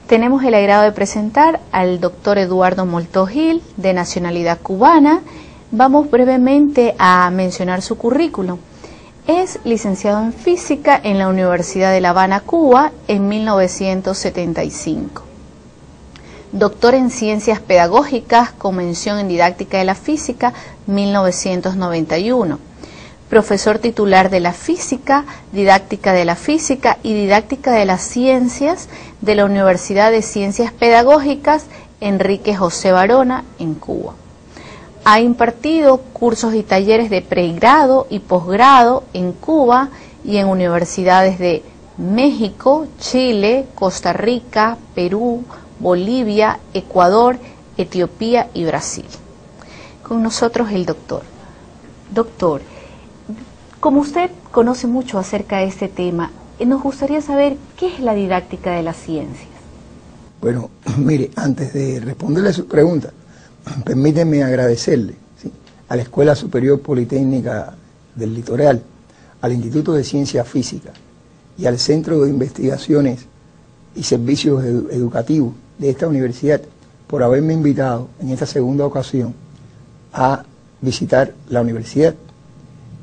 Tenemos el agrado de presentar al doctor Eduardo Molto Gil, de nacionalidad cubana. Vamos brevemente a mencionar su currículum. Es licenciado en Física en la Universidad de La Habana, Cuba, en 1975. Doctor en Ciencias Pedagógicas con mención en Didáctica de la Física, 1991. Profesor titular de la Física, Didáctica de la Física y Didáctica de las Ciencias de la Universidad de Ciencias Pedagógicas Enrique José Varona, en Cuba. Ha impartido cursos y talleres de pregrado y posgrado en Cuba y en universidades de México, Chile, Costa Rica, Perú, Bolivia, Ecuador, Etiopía y Brasil. Con nosotros el doctor. Doctor, como usted conoce mucho acerca de este tema, nos gustaría saber qué es la didáctica de las ciencias. Bueno, mire, antes de responderle a su pregunta, permíteme agradecerle, ¿sí?, a la Escuela Superior Politécnica del Litoral, al Instituto de Ciencias Físicas y al Centro de Investigaciones y Servicios Educativos de esta universidad por haberme invitado en esta segunda ocasión a visitar la universidad.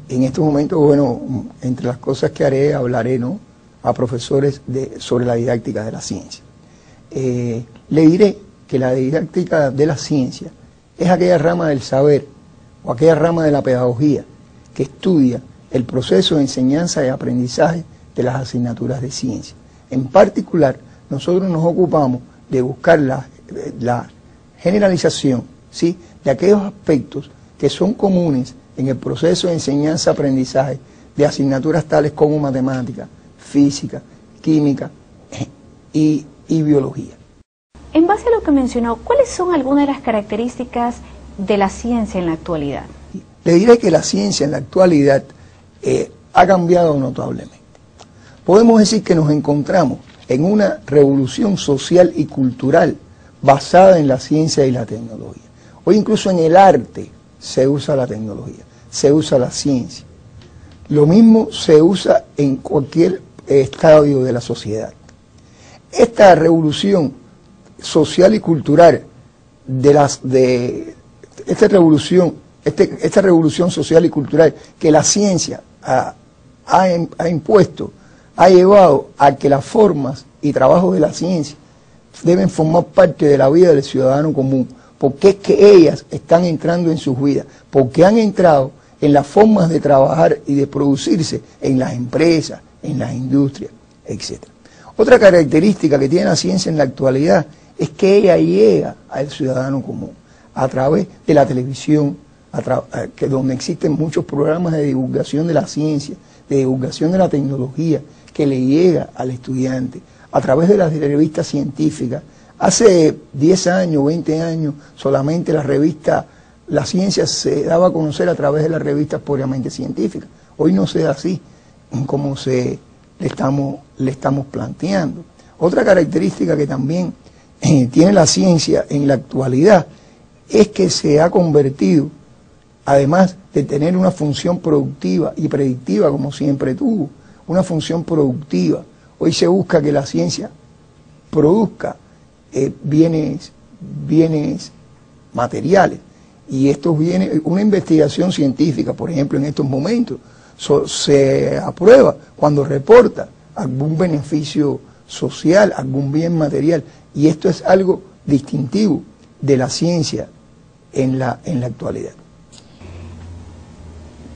En estos momentos, bueno, entre las cosas que haré, hablaré, ¿no?, a profesores sobre la didáctica de la ciencia. Le diré que la didáctica de la ciencia es aquella rama del saber o aquella rama de la pedagogía que estudia el proceso de enseñanza y aprendizaje de las asignaturas de ciencia. En particular, nosotros nos ocupamos de buscar la generalización, ¿sí?, de aquellos aspectos que son comunes en el proceso de enseñanza-aprendizaje de asignaturas tales como matemática, física, química y biología. En base a lo que mencionó, ¿cuáles son algunas de las características de la ciencia en la actualidad? Le diré que la ciencia en la actualidad ha cambiado notablemente. Podemos decir que nos encontramos en una revolución social y cultural basada en la ciencia y la tecnología. Hoy incluso en el arte se usa la tecnología, se usa la ciencia. Lo mismo se usa en cualquier estadio de la sociedad. Esta revolución social y cultural esta revolución social y cultural que la ciencia ha impuesto, ha llevado a que las formas y trabajos de la ciencia deben formar parte de la vida del ciudadano común, porque es que ellas están entrando en sus vidas, porque han entrado en las formas de trabajar y de producirse en las empresas, en las industrias, etc. Otra característica que tiene la ciencia en la actualidad es que ella llega al ciudadano común a través de la televisión, donde existen muchos programas de divulgación de la ciencia, de divulgación de la tecnología, que le llega al estudiante, a través de las revistas científicas. Hace 10 años, 20 años, solamente la ciencia se daba a conocer a través de las revistas puramente científicas. Hoy no se da así, como le estamos planteando. Otra característica que también tiene la ciencia en la actualidad es que se ha convertido, además de tener una función productiva y predictiva como siempre tuvo, una función productiva. Hoy se busca que la ciencia produzca bienes materiales, y estos bienes, una investigación científica, por ejemplo, en estos momentos, se aprueba cuando reporta algún beneficio social, algún bien material, y esto es algo distintivo de la ciencia en la actualidad.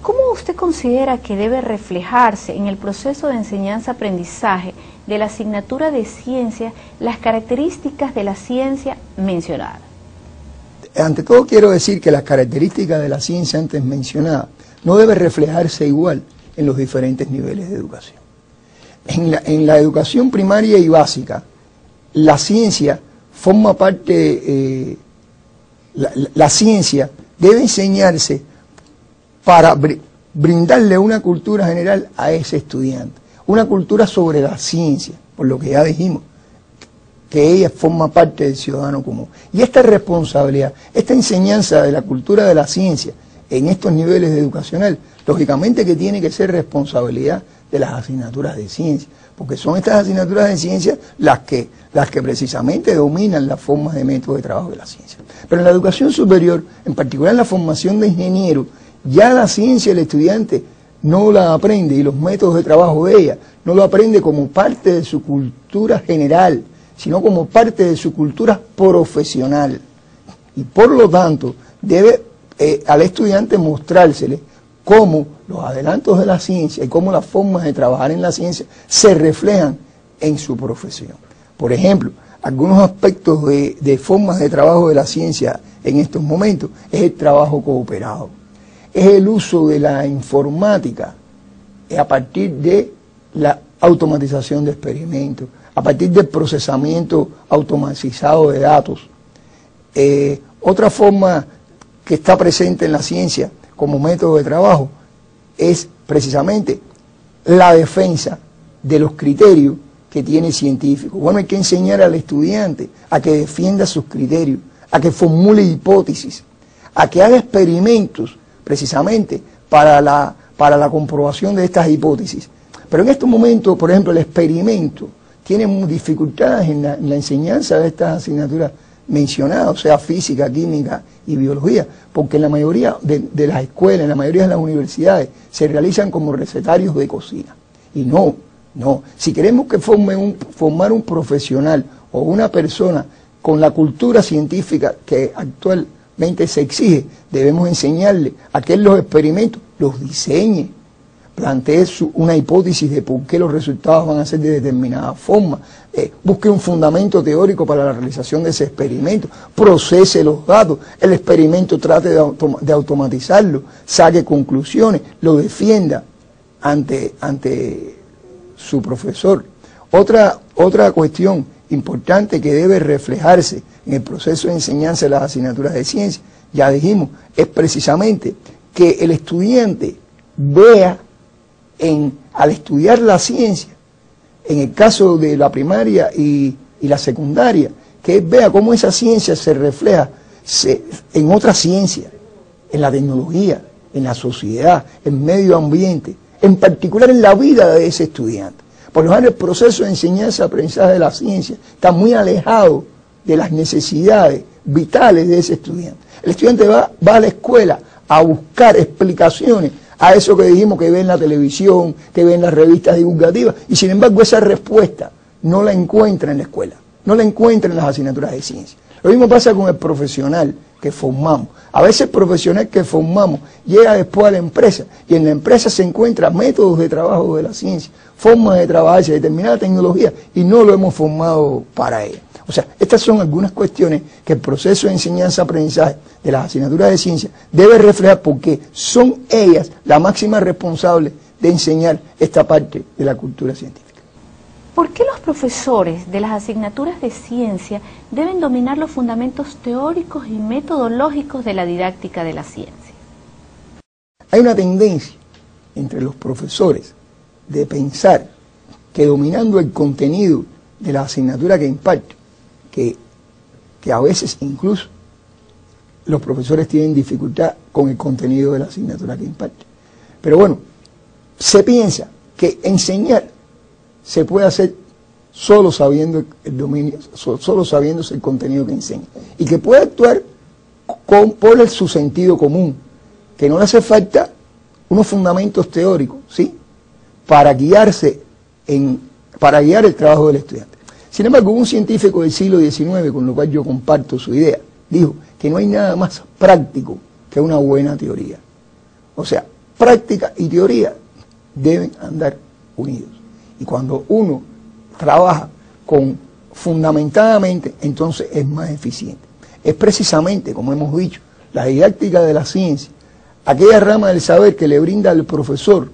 ¿Cómo usted considera que debe reflejarse en el proceso de enseñanza-aprendizaje de la asignatura de ciencia las características de la ciencia mencionada? Ante todo quiero decir que las características de la ciencia antes mencionada no deben reflejarse igual en los diferentes niveles de educación. En la educación primaria y básica, la ciencia forma parte, la ciencia debe enseñarse para brindarle una cultura general a ese estudiante, una cultura sobre la ciencia, por lo que ya dijimos, que ella forma parte del ciudadano común. Y esta responsabilidad, esta enseñanza de la cultura de la ciencia en estos niveles educacional, lógicamente que tiene que ser responsabilidad de las asignaturas de ciencia, porque son estas asignaturas de ciencia las que precisamente dominan las formas de método de trabajo de la ciencia. Pero en la educación superior, en particular en la formación de ingenieros, ya la ciencia el estudiante no la aprende, y los métodos de trabajo de ella no lo aprende como parte de su cultura general, sino como parte de su cultura profesional. Y por lo tanto, debe al estudiante mostrársele cómo los adelantos de la ciencia y cómo las formas de trabajar en la ciencia se reflejan en su profesión. Por ejemplo, algunos aspectos de formas de trabajo de la ciencia en estos momentos es el trabajo cooperado, es el uso de la informática a partir de la automatización de experimentos, a partir del procesamiento automatizado de datos. Otra forma que está presente en la ciencia como método de trabajo es precisamente la defensa de los criterios que tiene el científico. Bueno, hay que enseñar al estudiante a que defienda sus criterios, a que formule hipótesis, a que haga experimentos precisamente para la comprobación de estas hipótesis. Pero en estos momentos, por ejemplo, el experimento tiene dificultades en la enseñanza de estas asignaturas mencionadas, o sea, física, química y biología, porque en la mayoría de las escuelas, en la mayoría de las universidades, se realizan como recetarios de cocina. Y no. Si queremos que formar un profesional o una persona con la cultura científica que actualmente se exige, debemos enseñarle a que los experimentos los diseñe, plantee una hipótesis de por qué los resultados van a ser de determinada forma, busque un fundamento teórico para la realización de ese experimento, procese los datos, el experimento trate de automatizarlo, saque conclusiones, lo defienda ante su profesor. Otra cuestión importante que debe reflejarse en el proceso de enseñanza de las asignaturas de ciencia, ya dijimos, es precisamente que el estudiante vea al estudiar la ciencia, en el caso de la primaria y la secundaria, que vea cómo esa ciencia se refleja en otra ciencia, en la tecnología, en la sociedad, en el medio ambiente, en particular en la vida de ese estudiante. Por lo general, el proceso de enseñanza-aprendizaje de la ciencia está muy alejado de las necesidades vitales de ese estudiante. El estudiante va a la escuela a buscar explicaciones a eso que dijimos que ve en la televisión, que ve en las revistas divulgativas, y sin embargo esa respuesta no la encuentra en la escuela, no la encuentra en las asignaturas de ciencia. Lo mismo pasa con el profesional que formamos. A veces el profesional que formamos llega después a la empresa, y en la empresa se encuentran métodos de trabajo de la ciencia, formas de trabajar determinada tecnología, y no lo hemos formado para ella. O sea, estas son algunas cuestiones que el proceso de enseñanza-aprendizaje de las asignaturas de ciencia debe reflejar, porque son ellas la máxima responsable de enseñar esta parte de la cultura científica. ¿Por qué los profesores de las asignaturas de ciencia deben dominar los fundamentos teóricos y metodológicos de la didáctica de la ciencia? Hay una tendencia entre los profesores de pensar que dominando el contenido de la asignatura que imparte, que a veces incluso los profesores tienen dificultad con el contenido de la asignatura que imparte. Pero bueno, se piensa que enseñar se puede hacer solo sabiendo el dominio, solo sabiéndose el contenido que enseña, y que puede actuar por su sentido común, que no le hace falta unos fundamentos teóricos, ¿sí?, para guiar el trabajo del estudiante. Sin embargo, un científico del siglo XIX, con lo cual yo comparto su idea, dijo que no hay nada más práctico que una buena teoría. O sea, práctica y teoría deben andar unidos. Y cuando uno trabaja fundamentadamente, entonces es más eficiente. Es precisamente, como hemos dicho, la didáctica de la ciencia, aquella rama del saber que le brinda al profesor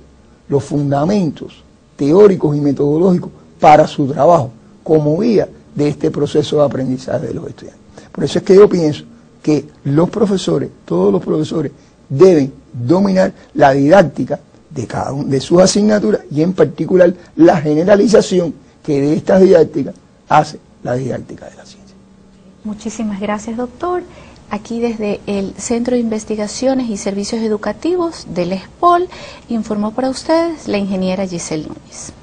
los fundamentos teóricos y metodológicos para su trabajo, como guía de este proceso de aprendizaje de los estudiantes. Por eso es que yo pienso que los profesores, todos los profesores, deben dominar la didáctica de cada una de sus asignaturas, y en particular la generalización que de estas didácticas hace la didáctica de la ciencia. Muchísimas gracias, doctor. Aquí desde el Centro de Investigaciones y Servicios Educativos del ESPOL, informó para ustedes la ingeniera Giselle Núñez.